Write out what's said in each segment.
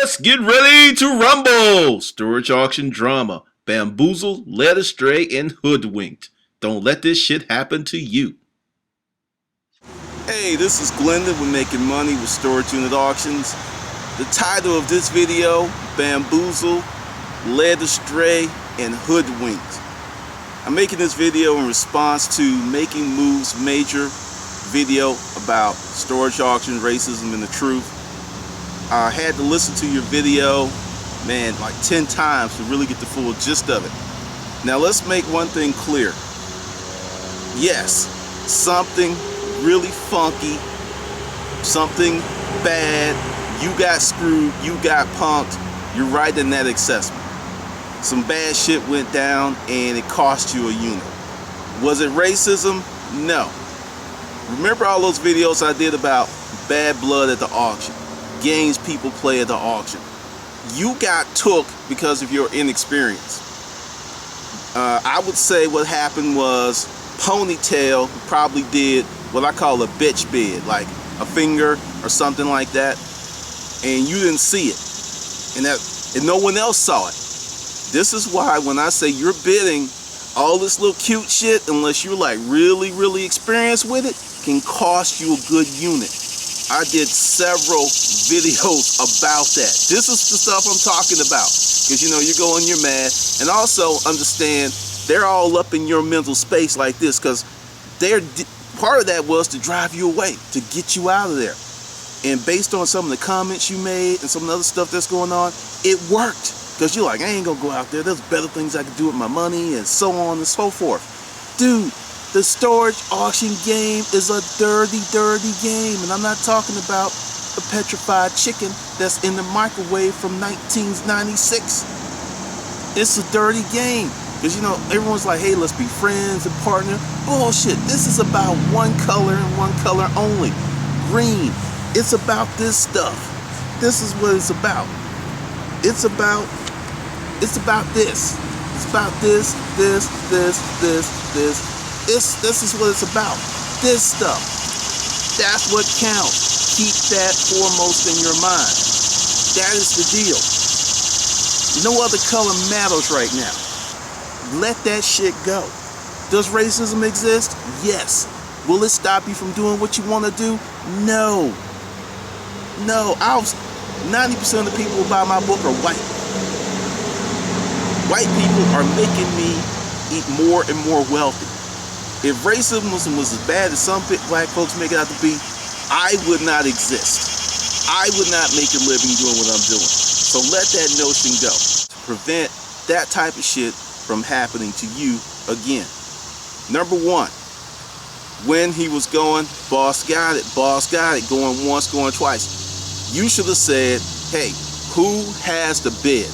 Let's get ready to rumble! Storage auction drama. Bamboozled, led astray, and hoodwinked. Don't let this shit happen to you. Hey, this is Glendon with Making Money with Storage Unit Auctions. The title of this video, Bamboozled, Led Astray, and Hoodwinked. I'm making this video in response to Making Moves major video about storage auction, racism, and the truth. I had to listen to your video, man, like 10 times to really get the full gist of it. Now let's make one thing clear. Yes, something really funky, something bad, you got screwed, you got punked, you're right in that assessment. Some bad shit went down and it cost you a unit. Was it racism? No. Remember all those videos I did about bad blood at the auction, games people play at the auction? You got took because of your inexperience. I would say what happened was Ponytail probably did what I call a bitch bid, like a finger or something like that, and you didn't see it, and no one else saw it. This is why when I say you're bidding all this little cute shit, unless you're like really experienced with it, can cost you a good unit. I did several videos about that. This is the stuff I'm talking about, because you know you're going, you're mad, and also understand they're all up in your mental space like this, because part of that was to drive you away, to get you out of there. And based on some of the comments you made and some of the other stuff that's going on, it worked. Because you're like, I ain't gonna go out there, there's better things I can do with my money, and so on and so forth. Dude, the storage auction game is a dirty game. And I'm not talking about a petrified chicken that's in the microwave from 1996. It's a dirty game. Because you know, everyone's like, hey, let's be friends and partner. Bullshit. This is about one color and one color only. Green. It's about this stuff. This is what it's about. It's about this. It's about this. This is what it's about. This stuff. That's what counts. Keep that foremost in your mind. That is the deal. No other color matters right now. Let that shit go. Does racism exist? Yes. Will it stop you from doing what you want to do? No. 90% of the people who buy my book are white. White people are making me eat more and more wealthy. If racism was as bad as some black folks make it out to be, I would not exist. I would not make a living doing what I'm doing. So let that notion go. To prevent that type of shit from happening to you again. Number one, when he was going, boss got it, going once, going twice. You should have said, hey, who has the bid?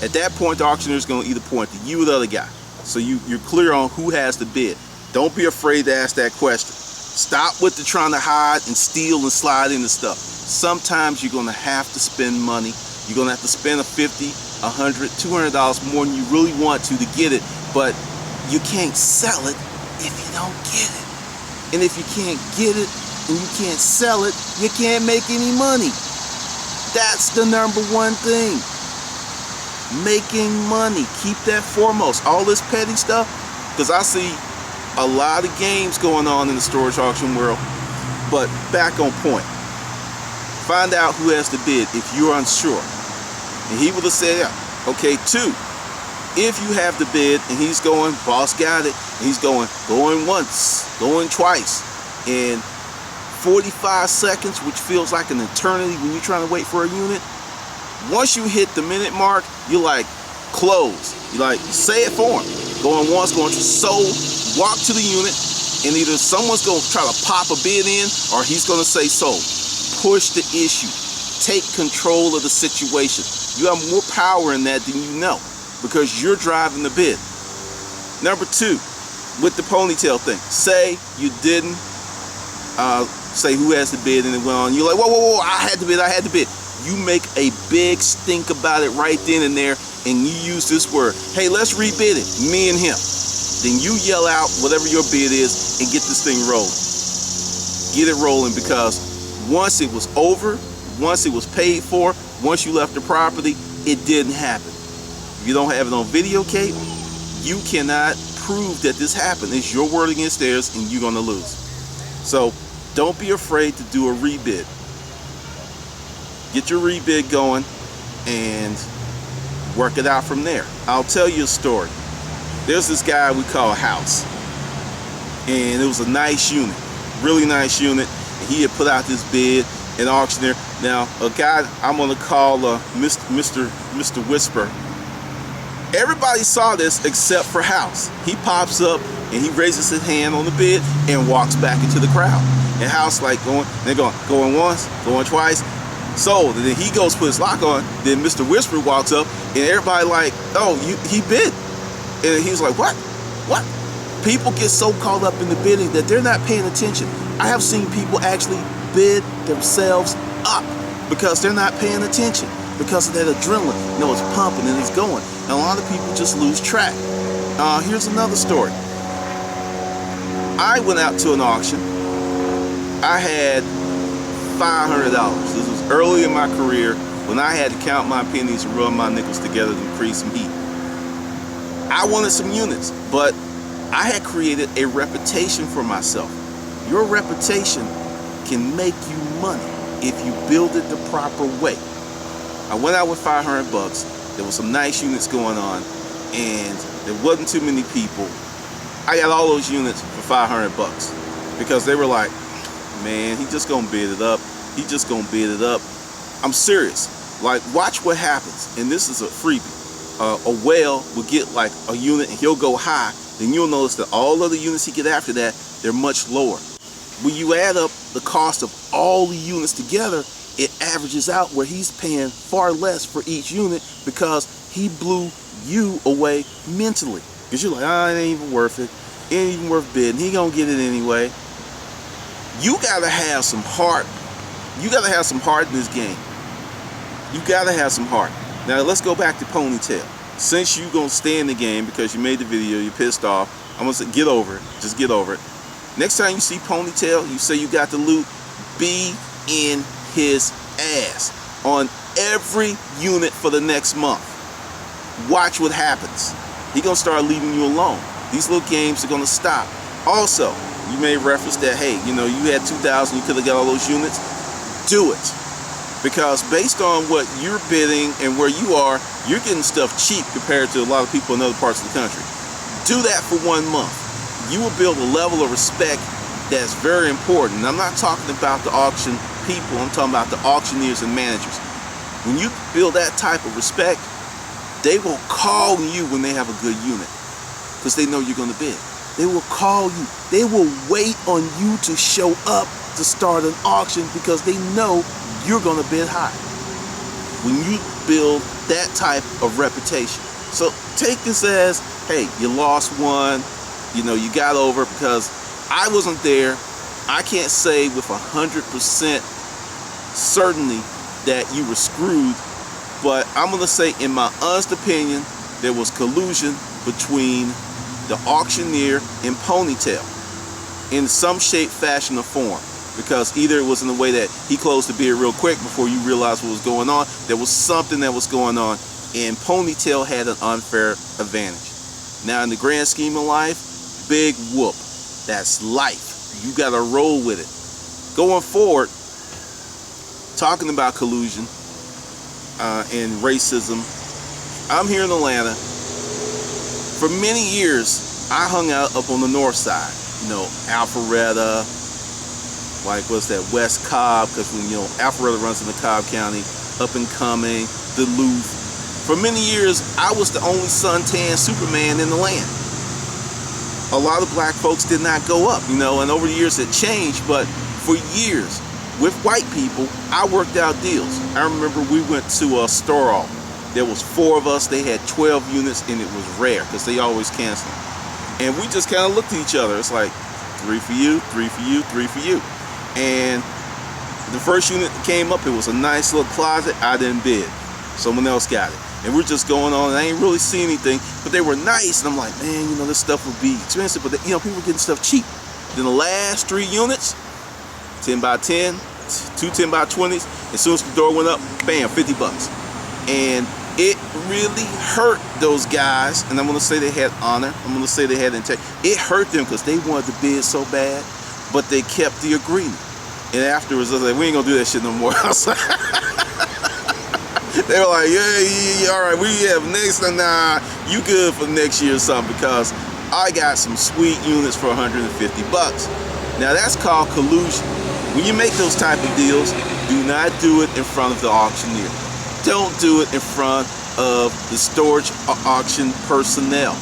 At that point, the auctioneer is going to either point to you or the other guy. So you're clear on who has the bid. Don't be afraid to ask that question. Stop with the trying to hide and steal and slide into stuff. Sometimes you're going to have to spend money. You're going to have to spend $50, $100, $200 more than you really want to get it. But you can't sell it if you don't get it. And if you can't get it and you can't sell it, you can't make any money. That's the number one thing. Making money. Keep that foremost. All this petty stuff, because I see a lot of games going on in the storage auction world. But back on point. Find out who has the bid if you're unsure. And he would have said, yeah, okay, two. If you have the bid and he's going, boss got it, and he's going once, going twice, in 45 seconds, which feels like an eternity when you're trying to wait for a unit. Once you hit the minute mark, you're like, close. You like, say it for him. Going once, going twice, sold, walk to the unit, and either someone's going to try to pop a bid in, or he's going to say sold. Push the issue. Take control of the situation. You have more power in that than you know, because you're driving the bid. Number two, with the ponytail thing, say you didn't say who has the bid and it went on. You're like, whoa, I had the bid. You make a big stink about it right then and there, and you use this word, hey, let's rebid it, me and him. Then you yell out whatever your bid is and get this thing rolling. Get it rolling, because once it was over, once it was paid for, once you left the property, it didn't happen. If you don't have it on videotape, you cannot prove that this happened. It's your word against theirs, and you're gonna lose. So don't be afraid to do a rebid. Get your rebid going and work it out from there. I'll tell you a story. There's this guy we call House, and it was a nice unit, really nice unit. And he had put out this bid, an auctioneer. Now, a guy I'm gonna call Mr. Whisper. Everybody saw this except for House. He pops up and he raises his hand on the bid and walks back into the crowd. And House like they're going once, going twice. So then he goes put his lock on. Then Mr. Whisper walks up and everybody like, oh, he bid. And he was like, what? What? People get so caught up in the bidding that they're not paying attention. I have seen people actually bid themselves up because they're not paying attention, because of that adrenaline. You know, it's pumping and it's going. And a lot of people just lose track. Here's another story. I went out to an auction. I had $500. This was early in my career when I had to count my pennies and rub my nickels together to create some heat. I wanted some units, but I had created a reputation for myself. Your reputation can make you money if you build it the proper way. I went out with $500. There was some nice units going on, and there wasn't too many people. I got all those units for $500 because they were like, man, he just gonna bid it up. He just gonna bid it up. I'm serious. Like, watch what happens. And this is a freebie. A whale will get like a unit and he'll go high. Then you'll notice that all other units he get after that, they're much lower. When you add up the cost of all the units together, it averages out where he's paying far less for each unit because he blew you away mentally. Because you're like, oh, it ain't even worth it. It ain't even worth bidding. He gonna get it anyway. You gotta have some heart. You gotta have some heart in this game. You gotta have some heart. Now let's go back to Ponytail. Since you gonna stay in the game because you made the video, you're pissed off, I'm gonna say get over it. Just get over it. Next time you see Ponytail, you say you got the loot, be in his ass on every unit for the next month. Watch what happens. He gonna start leaving you alone. These little games are gonna stop. Also, you made reference that, hey, you know, you had 2,000, you could have got all those units. Do it. Because based on what you're bidding and where you are, you're getting stuff cheap compared to a lot of people in other parts of the country. Do that for 1 month. You will build a level of respect that's very important. And I'm not talking about the auction people, I'm talking about the auctioneers and managers. When you build that type of respect, they will call you when they have a good unit because they know you're going to bid. They will call you. They will wait on you to show up to start an auction because they know you're going to bid high. When you build that type of reputation. So take this as, hey, you lost one, you know, you got over it because I wasn't there. I can't say with 100% certainty that you were screwed, but I'm going to say, in my honest opinion, there was collusion between the auctioneer and Ponytail in some shape, fashion, or form. Because either it was in the way that he closed the bid real quick before you realized what was going on. There was something that was going on, and Ponytail had an unfair advantage. Now, in the grand scheme of life, big whoop. That's life. You got to roll with it. Going forward, talking about collusion and racism, I'm here in Atlanta. For many years, I hung out up on the north side. You know, Alpharetta, like what's that, West Cobb, because when, you know, Alpharetta runs into Cobb County, up and coming, Duluth. For many years, I was the only suntan Superman in the land. A lot of black folks did not go up, you know, and over the years it changed, but for years, with white people, I worked out deals. I remember we went to a store off. There was 4 of us, they had 12 units, and it was rare, because they always cancel. And we just kind of looked at each other. It's like, 3 for you, 3 for you, 3 for you. And the first unit that came up, it was a nice little closet. I didn't bid. Someone else got it. And we're just going on, and I ain't really see anything, but they were nice. And I'm like, man, you know, this stuff would be expensive, but you know, people were getting stuff cheap. Then the last 3 units, 10 by 10, two 10 by 20s. As soon as the door went up, bam, 50 bucks. And it really hurt those guys, and I'm gonna say they had honor, I'm gonna say they had integrity. It hurt them because they wanted to bid so bad, but they kept the agreement. And afterwards, I was like, we ain't gonna do that shit no more. They were like, yeah, all right, we have next, nah, you good for next year or something, because I got some sweet units for 150 bucks. Now that's called collusion. When you make those type of deals, do not do it in front of the auctioneer. Don't do it in front of the storage auction personnel,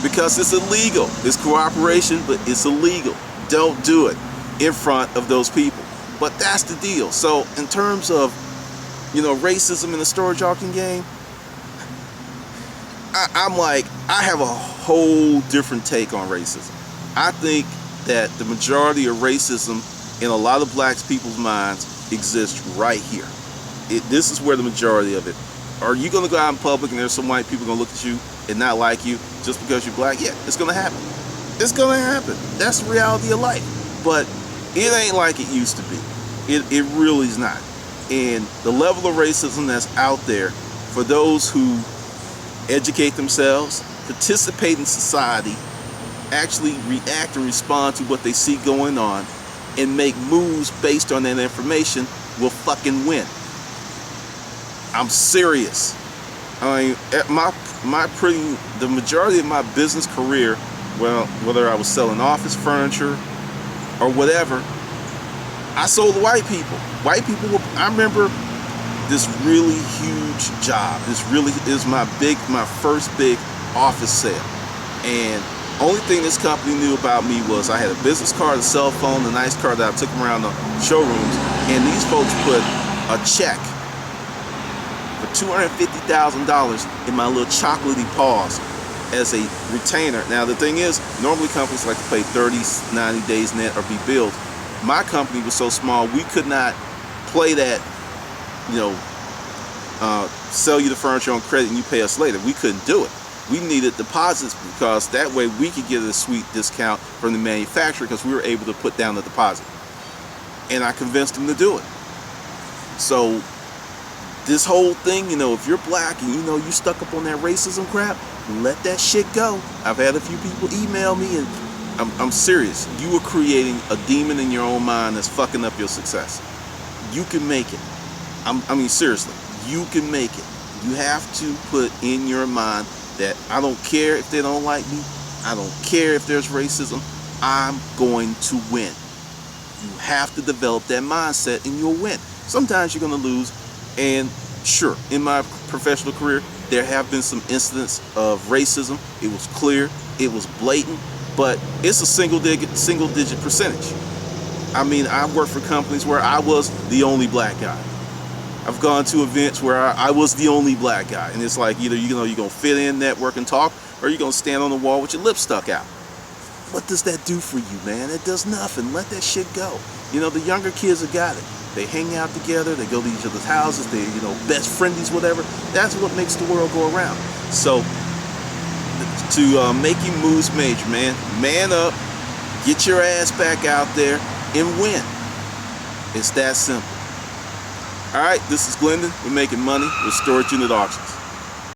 because it's illegal. It's cooperation, but it's illegal. Don't do it in front of those people. But that's the deal. So in terms of, you know, racism in the storage auction game, I'm like, I have a whole different take on racism. I think that the majority of racism in a lot of black people's minds exists right here. This is where the majority of it. Are you going to go out in public and there's some white people going to look at you and not like you just because you're black? Yeah, it's going to happen. It's going to happen. That's the reality of life. But it ain't like it used to be. It really is not. And the level of racism that's out there, for those who educate themselves, participate in society, actually react and respond to what they see going on, and make moves based on that information, will fucking win. I'm serious. I mean, at the majority of my business career, well, whether I was selling office furniture or whatever, I sold to white people. White people were, I remember this really huge job. This really is my first big office sale. And only thing this company knew about me was I had a business card, a cell phone, a nice car that I took them around the showrooms, and these folks put a check for $250,000 in my little chocolatey paws as a retainer. Now the thing is, normally companies like to pay 30, 90 days net or be billed. My company was so small, we could not play that, you know, sell you the furniture on credit and you pay us later. We couldn't do it. We needed deposits, because that way we could get a sweet discount from the manufacturer, because we were able to put down the deposit. And I convinced them to do it. So this whole thing, you know, if you're black and you know you stuck up on that racism crap, let that shit go. I've had a few people email me, and I'm serious. You are creating a demon in your own mind that's fucking up your success. You can make it. I mean, seriously, you can make it. You have to put in your mind that I don't care if they don't like me. I don't care if there's racism. I'm going to win. You have to develop that mindset and you'll win. Sometimes you're going to lose. And sure, in my professional career, there have been some incidents of racism. It was clear. It was blatant. But it's a single digit percentage. I mean, I worked for companies where I was the only black guy. I've gone to events where I was the only black guy, and it's like either you're gonna fit in, network, and talk, or you're gonna stand on the wall with your lips stuck out. What does that do for you, man? It does nothing. Let that shit go. You know, the younger kids have got it. They hang out together. They go to each other's houses. They, you know, best friendies, whatever. That's what makes the world go around. So, to making moves major, man up, get your ass back out there, and win. It's that simple. All right, this is Glendon. We're making money with storage unit auctions.